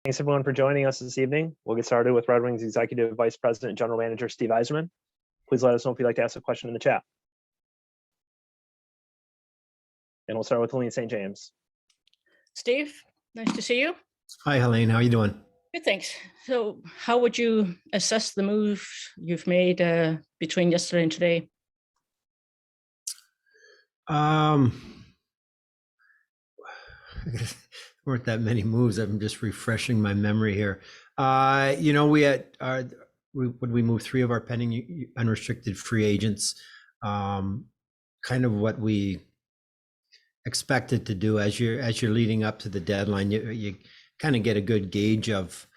Thanks everyone for joining us this evening. We'll get started with Red Wings Executive Vice President and General Manager Steve Yzerman. Please let us know if you'd like to ask a question in the chat. And we'll start with Helene St. James. Steve, nice to see you. Hi, Helene. How are you doing? Good, thanks. So how would you assess the moves you've made between yesterday and today? Weren't that many moves. I'm just refreshing my memory here. We had when we moved 3 of our pending unrestricted free agents, kind of what we expected to do as you're leading up to the deadline. You kind of get a good gauge of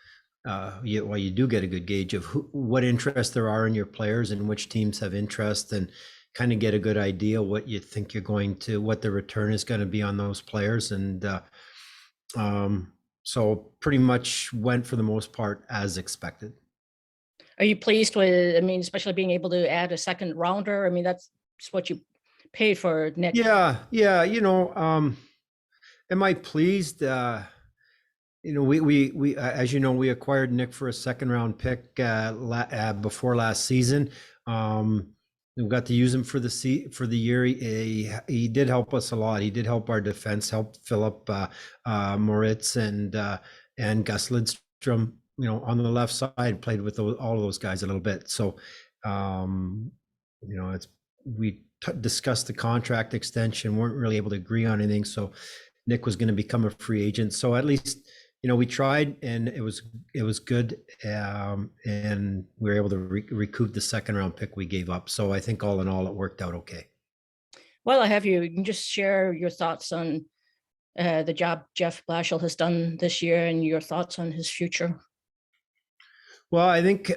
you do get a good gauge of what interest there are in your players and which teams have interest, and kind of get a good idea what you think what the return is going to be on those players. And so pretty much went for the most part as expected. Are you pleased with, especially being able to add a second rounder? That's what you paid for Nick. Yeah. Am I pleased? We as you know, we acquired Nick for a second round pick before last season. We got to use him for the year. He did help us a lot. He did help our defense, helped Philip Moritz and Gus Lidstrom, on the left side, played with all of those guys a little bit. So, we discussed the contract extension, weren't really able to agree on anything. So Nick was going to become a free agent. So at least, we tried, and it was good, and we were able to recoup the second round pick we gave up. So I think all in all, it worked out okay. Well, I have you can just share your thoughts on the job Jeff Blashill has done this year and your thoughts on his future. Well, I think,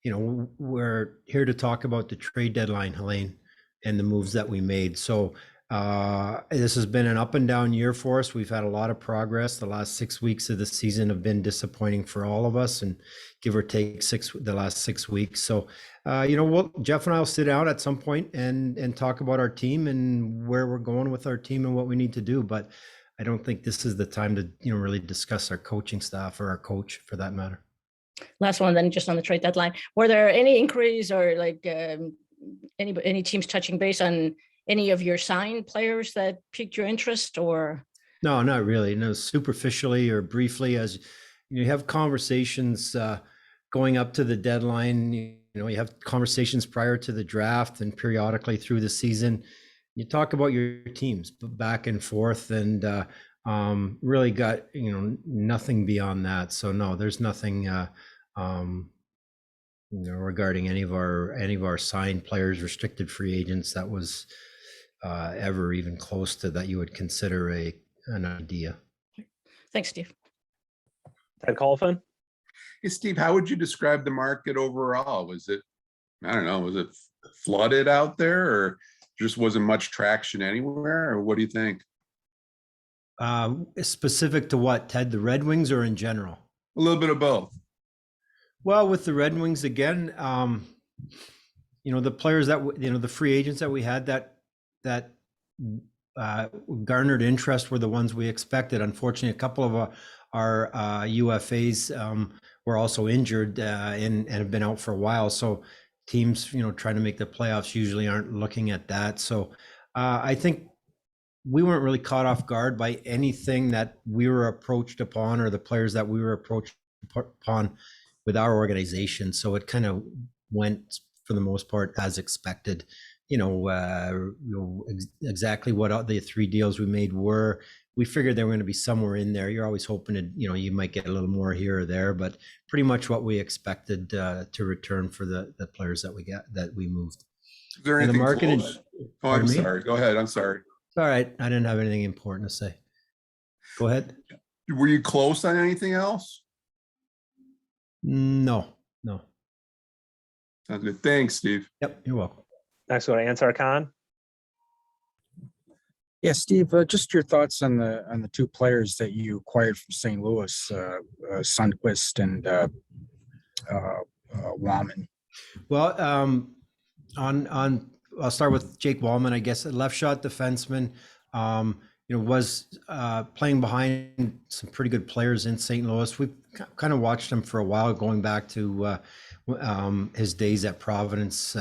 we're here to talk about the trade deadline, Helene, and the moves that we made. So this has been an up and down year for us. We've had a lot of progress. The last 6 weeks of the season have been disappointing for all of us, and give or take the last 6 weeks. So, Jeff and I will sit down at some point and talk about our team and where we're going with our team and what we need to do. But I don't think this is the time to, really discuss our coaching staff or our coach for that matter. Last one, then, just on the trade deadline. Were there any inquiries or any teams touching base on any of your signed players that piqued your interest? Or no, not really. No, superficially or briefly, as you have conversations going up to the deadline. You have conversations prior to the draft and periodically through the season. You talk about your teams back and forth, and really got nothing beyond that. So no, there's nothing regarding any of our signed players, restricted free agents, that was ever even close to that you would consider an idea. Thanks, Steve. Ted Colfin. Hey, Steve, how would you describe the market overall? Was it flooded out there, or just wasn't much traction anywhere, or what do you think? Specific to what, Ted, the Red Wings, or in general? A little bit of both. Well, with the Red Wings, again, the players that, the free agents that we had that garnered interest were the ones we expected. Unfortunately, a couple of our UFAs were also injured and have been out for a while. So teams, trying to make the playoffs usually aren't looking at that. So I think we weren't really caught off guard by anything that we were approached upon, or the players that we were approached upon with our organization. So it kind of went, for the most part, as expected. Exactly what the 3 deals we made were. We figured they were going to be somewhere in there. You're always hoping to, you might get a little more here or there, but pretty much what we expected to return for the players that we moved. Is there anything close? Oh, I'm sorry. Go ahead. I'm sorry. It's all right. I didn't have anything important to say. Go ahead. Were you close on anything else? No. Sounds good. Thanks, Steve. Yep, you're welcome. Next, go to Ansar Khan. Yeah, Steve, just your thoughts on the 2 players that you acquired from St. Louis, Sundqvist and Wallman. Well, I'll start with Jake Wallman, I guess, a left shot defenseman. was playing behind some pretty good players in St. Louis. We've kind of watched him for a while, going back to his days at Providence,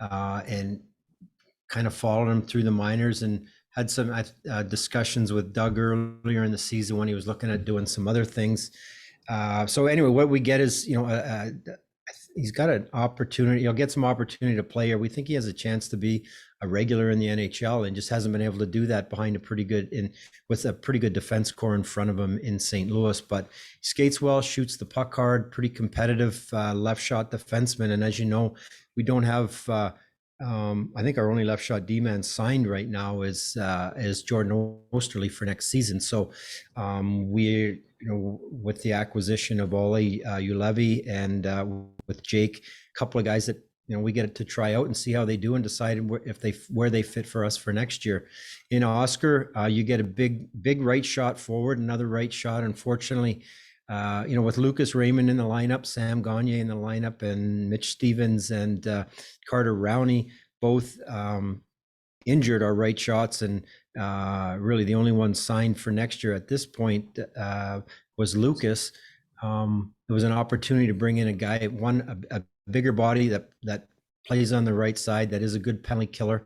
and kind of followed him through the minors, and had some discussions with Doug earlier in the season when he was looking at doing some other things. So anyway, what we get is, he's got an opportunity. He'll get some opportunity to play here. We think he has a chance to be a regular in the NHL, and just hasn't been able to do that behind with a pretty good defense core in front of him in St. Louis. But he skates well, shoots the puck hard, pretty competitive left shot defenseman. And as you know, we don't have. I think our only left shot D-man signed right now is Jordan Osterley for next season. So we're, with the acquisition of Ollie Ulevi and with Jake, a couple of guys that we get to try out and see how they do and decide where they fit for us for next year. In Oscar, you get a big right shot forward, another right shot. Unfortunately, with Lucas Raymond in the lineup, Sam Gagne in the lineup, and Mitch Stevens and Carter Rowney both injured our right shots, and really the only one signed for next year at this point was Lucas. It was an opportunity to bring in a guy, a bigger body that plays on the right side, that is a good penalty killer,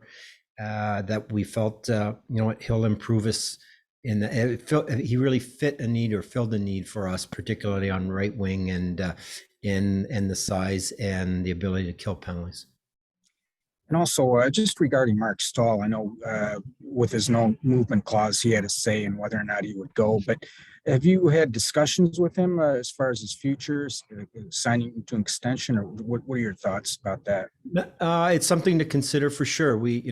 that we felt he'll improve us. He really filled a need for us, particularly on right wing, and in the size and the ability to kill penalties. And also, just regarding Mark Stahl, I know with his no movement clause, he had a say in whether or not he would go. But have you had discussions with him as far as his future, signing to an extension, or what are your thoughts about that? It's something to consider for sure. We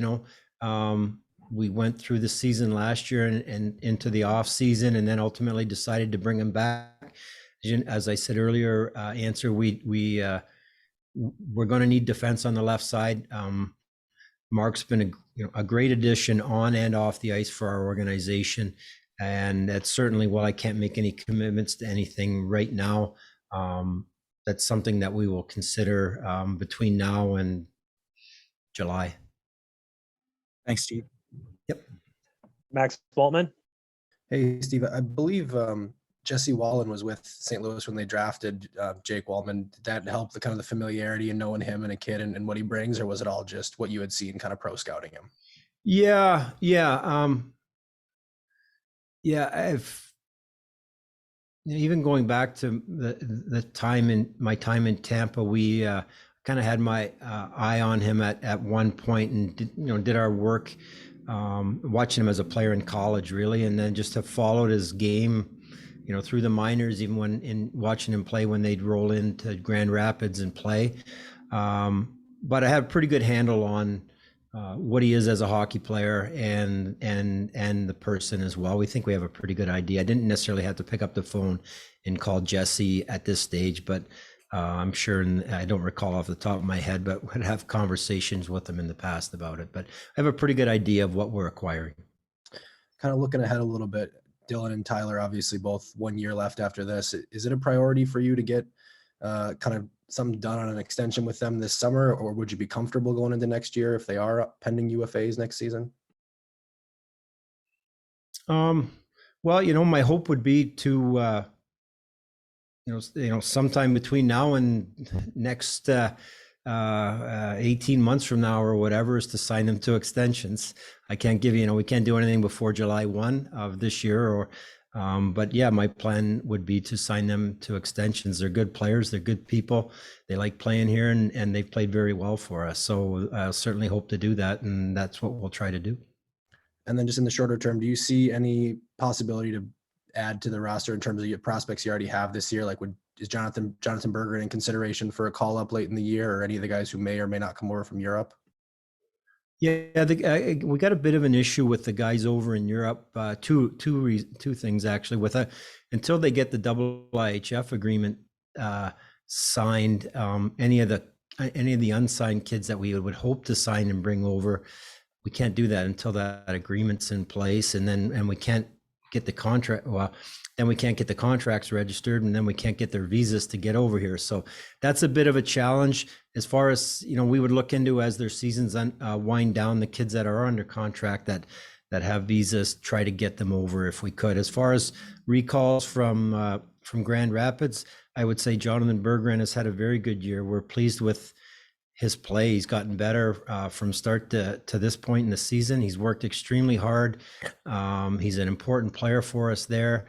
went through the season last year and into the off season, and then ultimately decided to bring him back. As I said earlier, we're going to need defense on the left side. Mark's been a great addition on and off the ice for our organization, and that's certainly, while I can't make any commitments to anything right now, that's something that we will consider between now and July. Thanks, Steve. Yep. Max Boltman. Hey, Steve, I believe Jesse Wallen was with St. Louis when they drafted Jake Waldman. Did that help the kind of the familiarity and knowing him and a kid and what he brings, or was it all just what you had seen kind of pro scouting him? Yeah. I've even going back to my time in Tampa, we kind of had my eye on him at one point, and did our work watching him as a player in college, really, and then just have followed his game through the minors, even when watching him play when they'd roll into Grand Rapids and play. But I have a pretty good handle on what he is as a hockey player and the person as well. We think we have a pretty good idea. I didn't necessarily have to pick up the phone and call Jesse at this stage, but I'm sure, and I don't recall off the top of my head, but would have conversations with him in the past about it. But I have a pretty good idea of what we're acquiring. Kind of looking ahead a little bit, Dylan and Tyler, obviously both 1 year left after this. Is it a priority for you to get kind of something done on an extension with them this summer, or would you be comfortable going into next year if they are pending UFAs next season? Well, my hope would be to, sometime between now and next 18 months from now or whatever, is to sign them to extensions. I can't give we can't do anything before July 1 of this year, but yeah, my plan would be to sign them to extensions. They're good players. They're good people. They like playing here, and they've played very well for us. So I'll certainly hope to do that, and that's what we'll try to do. And then just in the shorter term, do you see any possibility to add to the roster in terms of your prospects you already have this year? Like, is Jonathan Berger in consideration for a call up late in the year, or any of the guys who may or may not come over from Europe? Yeah, we got a bit of an issue with the guys over in Europe. Two things actually. Until they get the IHF agreement signed, any of the unsigned kids that we would hope to sign and bring over, we can't do that until that agreement's in place, and we can't get the contract. Well, then we can't get the contracts registered, and then we can't get their visas to get over here. So that's a bit of a challenge. As far as we would look into as their seasons wind down, the kids that are under contract that that have visas, try to get them over if we could. As far as recalls from Grand Rapids, I would say Jonathan Berggren has had a very good year. We're pleased with his play. He's gotten better from start to this point in the season. He's worked extremely hard. He's an important player for us there.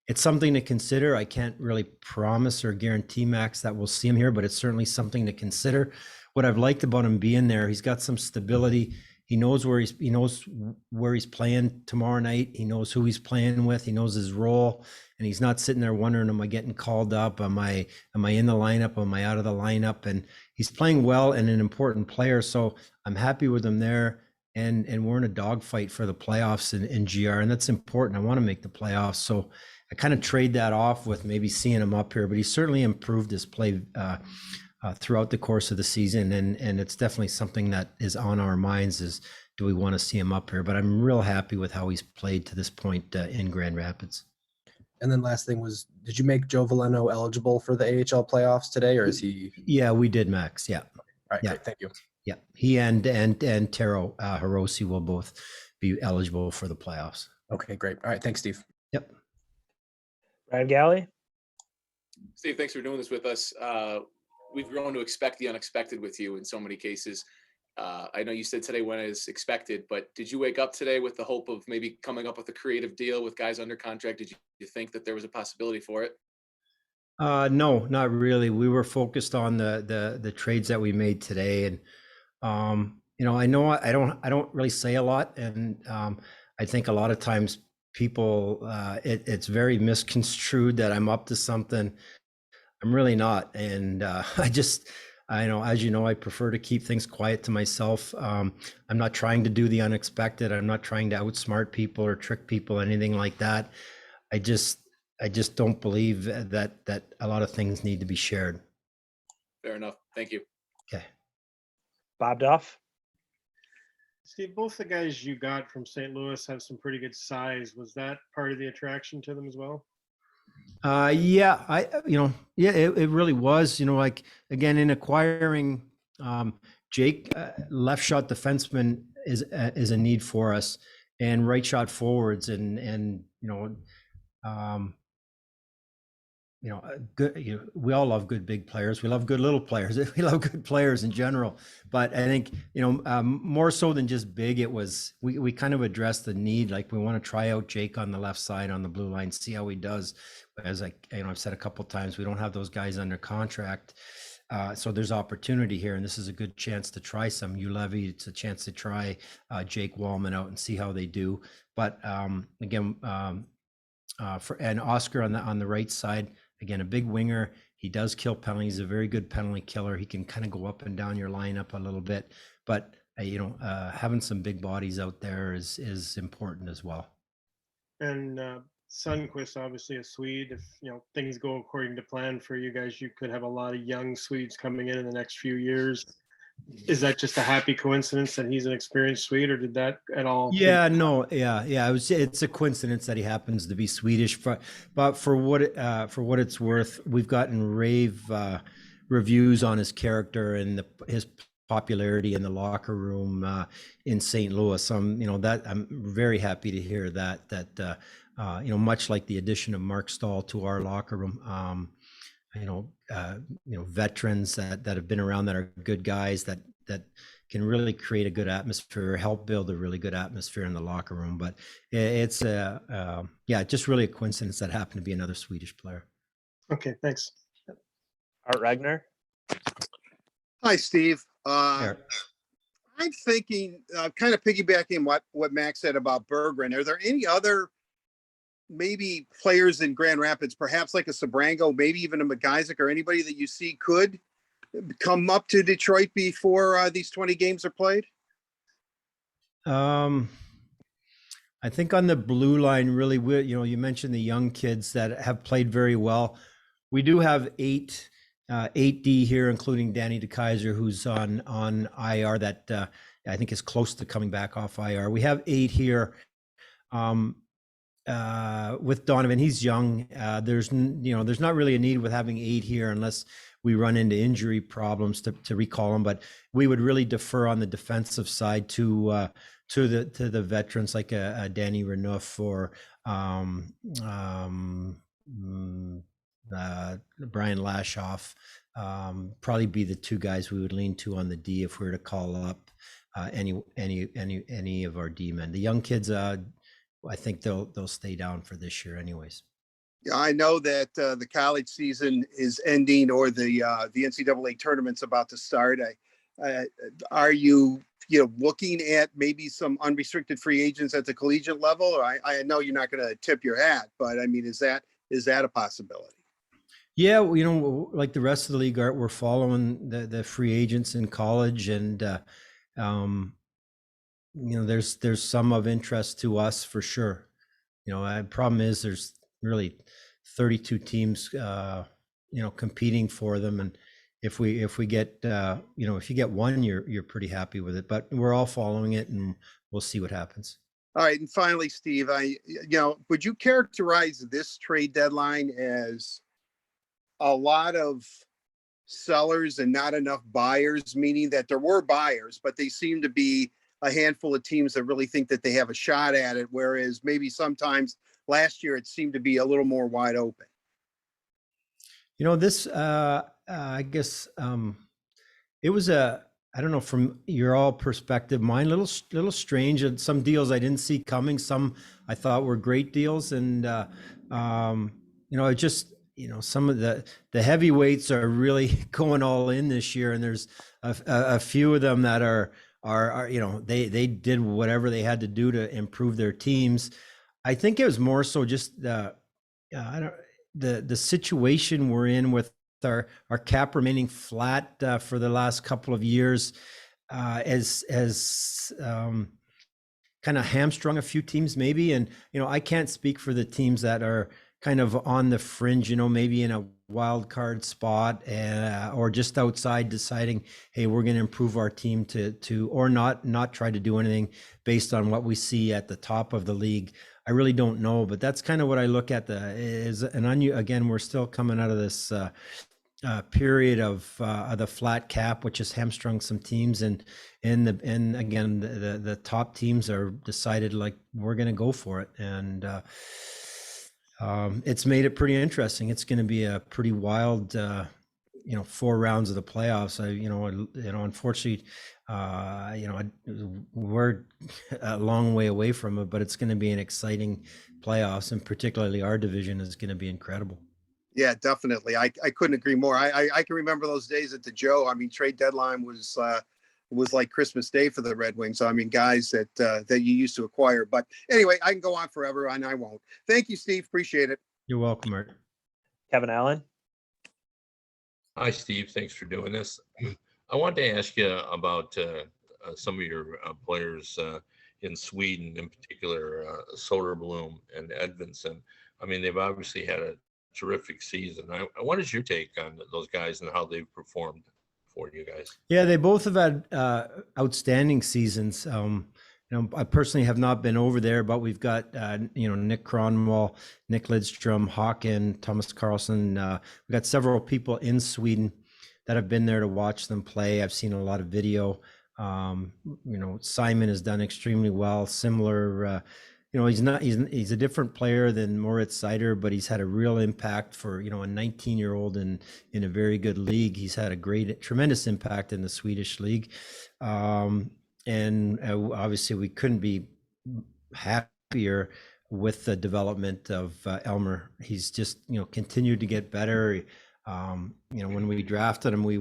It's something to consider. I can't really promise or guarantee, Max, that we'll see him here, but it's certainly something to consider. What I've liked about him being there, he's got some stability. He knows where he's playing tomorrow night. He knows who he's playing with. He knows his role, and he's not sitting there wondering, am I getting called up? Am I in the lineup? Am I out of the lineup? And he's playing well and an important player. So I'm happy with him there. And we're in a dogfight for the playoffs in GR, and that's important. I want to make the playoffs. So I kind of trade that off with maybe seeing him up here, but he's certainly improved his play throughout the course of the season. And it's definitely something that is on our minds is, do we want to see him up here? But I'm real happy with how he's played to this point in Grand Rapids. And then last thing was, did you make Joe Valeno eligible for the AHL playoffs today, or is he? Yeah, we did, Max. Yeah. All right, Yeah. great, thank you. Yeah, he and Taro Hiroshi will both be eligible for the playoffs. Okay, great. All right, thanks, Steve. Yep. Brad Galley. Steve, thanks for doing this with us. We've grown to expect the unexpected with you in so many cases. I know you said today when is expected, but did you wake up today with the hope of maybe coming up with a creative deal with guys under contract? Did you think that there was a possibility for it? No, not really. We were focused on the trades that we made today, and I know I don't really say a lot, and I think a lot of times people it's very misconstrued that I'm up to something. I'm really not, and I know, as you know, I prefer to keep things quiet to myself. I'm not trying to do the unexpected. I'm not trying to outsmart people or trick people, anything like that. I just don't believe that a lot of things need to be shared. Fair enough. Thank you. Okay. Bob Duff. Steve, both the guys you got from St. Louis have some pretty good size. Was that part of the attraction to them as well? Yeah, it really was, like, again, in acquiring Jake, left shot defenseman is a need for us, and right shot forwards, and good. We all love good big players. We love good little players. We love good players in general. But I think more so than just big, it was we kind of addressed the need. Like, we want to try out Jake on the left side on the blue line, see how he does. As I've said a couple of times, we don't have those guys under contract, so there's opportunity here, and this is a good chance to try some Ulevy. It's a chance to try Jake Wallman out and see how they do. But again, and Oscar on the right side. Again, a big winger. He does kill penalties. He's a very good penalty killer. He can kind of go up and down your lineup a little bit, but having some big bodies out there is important as well. And Sundqvist, obviously a Swede. If things go according to plan for you guys, you could have a lot of young Swedes coming in the next few years. Is that just a happy coincidence that he's an experienced Swede, or did that at all? Yeah, no, yeah. It's a coincidence that he happens to be Swedish. But for what it's worth, we've gotten rave reviews on his character and his popularity in the locker room in St. Louis. I'm very happy to hear that. Much like the addition of Mark Stahl to our locker room. Veterans that have been around, that are good guys, that can really create a good atmosphere, help build a really good atmosphere in the locker room. But it's just really a coincidence that happened to be another Swedish player. Okay, thanks. Art Ragnar. Hi, Steve. There. I'm thinking, kind of piggybacking what Max said about Berggren. Are there any other maybe players in Grand Rapids, perhaps like a Sabrango, maybe even a McIsaac, or anybody that you see could come up to Detroit before these 20 games are played? I think on the blue line, really, you mentioned the young kids that have played very well. We do have 8D here, including Danny DeKaiser, who's on IR, that I think is close to coming back off IR. We have 8 here. With Donovan, he's young. There's not really a need with having 8 here unless we run into injury problems to recall him. But we would really defer on the defensive side to to the veterans like a Danny Renouf or Brian Lashoff. Probably be the two guys we would lean to on the D if we were to call up any of our D men. The young kids, I think they'll stay down for this year anyways. Yeah, I know that the college season is ending, or the NCAA tournament's about to start. Are you looking at maybe some unrestricted free agents at the collegiate level? Or I know you're not going to tip your hat, but I mean, is that a possibility? Yeah, like the rest of the league, Art, we're following the free agents in college, and there's some of interest to us for sure. The problem is there's really 32 teams, competing for them, and if we get if you get one, you're pretty happy with it. But we're all following it, and we'll see what happens. All right, and finally, Steve, would you characterize this trade deadline as a lot of sellers and not enough buyers, meaning that there were buyers, but they seem to be a handful of teams that really think that they have a shot at it, whereas maybe sometimes last year it seemed to be a little more wide open? This, I guess, it was I don't know, from your all perspective, mine, little strange, and some deals I didn't see coming. Some I thought were great deals, and it just, some of the heavyweights are really going all in this year, and there's a few of them that are they did whatever they had to do to improve their teams. I think it was more so just the situation we're in with our cap remaining flat for the last couple of years has kind of hamstrung a few teams maybe. And, I can't speak for the teams that are kind of on the fringe, maybe in a wild card spot or just outside deciding, hey, we're going to improve our team to or not try to do anything based on what we see at the top of the league. I really don't know, but that's kind of what I look at. Again, we're still coming out of this period of the flat cap, which has hamstrung some teams, and again the top teams are decided like we're going to go for it, and it's made it pretty interesting. It's going to be a pretty wild 4 rounds of the playoffs. Unfortunately, we're a long way away from it, but it's going to be an exciting playoffs, and particularly our division is going to be incredible. Yeah, definitely. I couldn't agree more. I can remember those days at the Joe. I mean, trade deadline was like Christmas Day for the Red Wings. I mean, guys that you used to acquire. But anyway, I can go on forever, and I won't. Thank you, Steve. Appreciate it. You're welcome, Art. Kevin Allen. Hi, Steve. Thanks for doing this. I wanted to ask you about some of your players in Sweden, in particular, Soderblom and Edvinsson. I mean, they've obviously had a terrific season. What is your take on those guys and how they've performed for you guys? Yeah, they both have had outstanding seasons. I personally have not been over there, but we've got Nick Cronwall, Nick Lidstrom, Håkan, Thomas Carlson. We've got several people in Sweden that have been there to watch them play. I've seen a lot of video. Simon has done extremely well. Similar. He's a different player than Moritz Seider, but he's had a real impact for, a 19-year-old in a very good league. He's had a tremendous impact in the Swedish league. And obviously we couldn't be happier with the development of Elmer. He's just, continued to get better. When we drafted him, we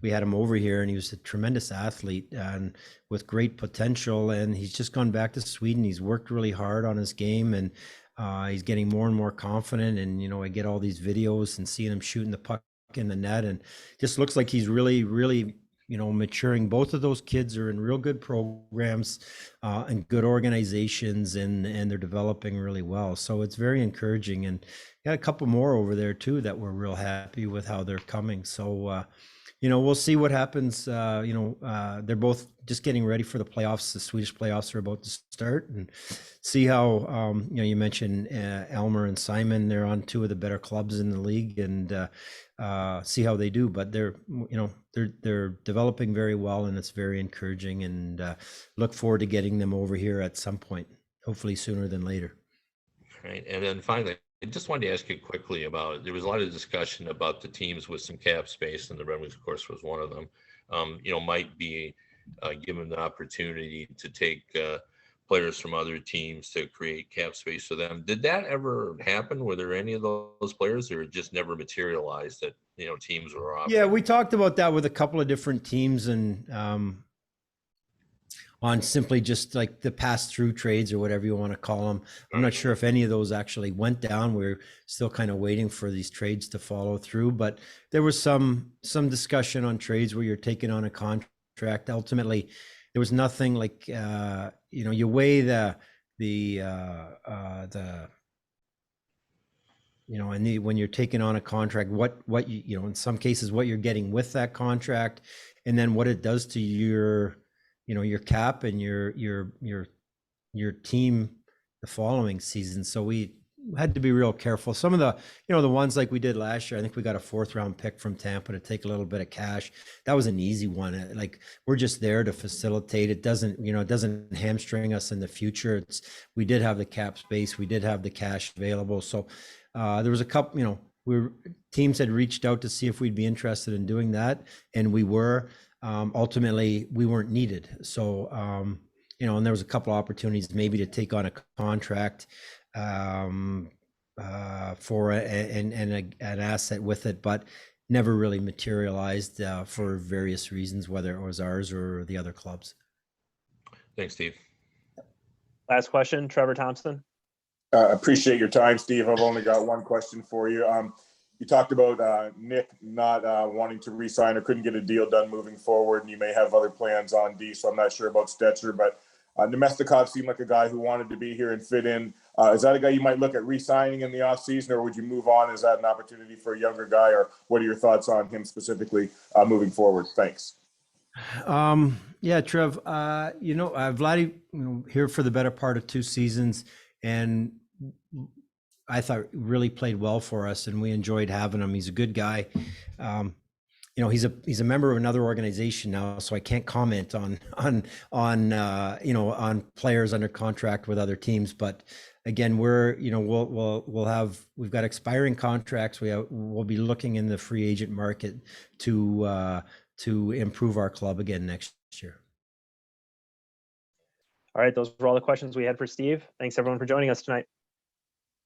had him over here, and he was a tremendous athlete and with great potential. And he's just gone back to Sweden. He's worked really hard on his game, and he's getting more and more confident. And, I get all these videos and seeing him shooting the puck in the net, and just looks like he's really, really, maturing. Both of those kids are in real good programs and good organizations, and they're developing really well. So it's very encouraging. And got a couple more over there too that we're real happy with how they're coming. So, we'll see what happens. They're both just getting ready for the playoffs. The Swedish playoffs are about to start, and see how, you mentioned Elmer and Simon. They're on two of the better clubs in the league, and see how they do. But they're developing very well, and it's very encouraging. And look forward to getting them over here at some point, hopefully sooner than later. Right. And then finally, I just wanted to ask you quickly about, there was a lot of discussion about the teams with some cap space, and the Red Wings, of course, was one of them, might be given the opportunity to take players from other teams to create cap space for them. Did that ever happen? Were there any of those players, or it just never materialized that, teams were offering? Yeah, we talked about that with a couple of different teams, and on simply just like the pass-through trades or whatever you want to call them. I'm not sure if any of those actually went down. We're still kind of waiting for these trades to follow through, but there was some discussion on trades where you're taking on a contract. Ultimately, there was nothing like, you weigh and when you're taking on a contract, what in some cases, what you're getting with that contract, and then what it does to your cap and your team the following season. So we had to be real careful. Some of the, the ones like we did last year, I think we got a 4th round pick from Tampa to take a little bit of cash. That was an easy one. Like, we're just there to facilitate. It doesn't, it doesn't hamstring us in the future. We did have the cap space. We did have the cash available. So there was a couple, teams had reached out to see if we'd be interested in doing that. And we were. Ultimately, we weren't needed. So, and there was a couple of opportunities maybe to take on a contract for an asset with it, but never really materialized for various reasons, whether it was ours or the other clubs. Thanks, Steve. Last question, Trevor Thompson. Appreciate your time, Steve. I've only got one question for you. You talked about Nick not wanting to re-sign or couldn't get a deal done moving forward, and you may have other plans on D, so I'm not sure about Stetcher, but Nemestikov seemed like a guy who wanted to be here and fit in. Is that a guy you might look at re-signing in the offseason, or would you move on? Is that an opportunity for a younger guy, or what are your thoughts on him specifically moving forward? Thanks. Yeah, Trev, Vladdy, here for the better part of 2 seasons, and I thought really played well for us, and we enjoyed having him. He's a good guy. He's a member of another organization now, so I can't comment on players under contract with other teams. But again, we've got expiring contracts. We'll be looking in the free agent market to improve our club again next year. All right, those were all the questions we had for Steve. Thanks everyone for joining us tonight.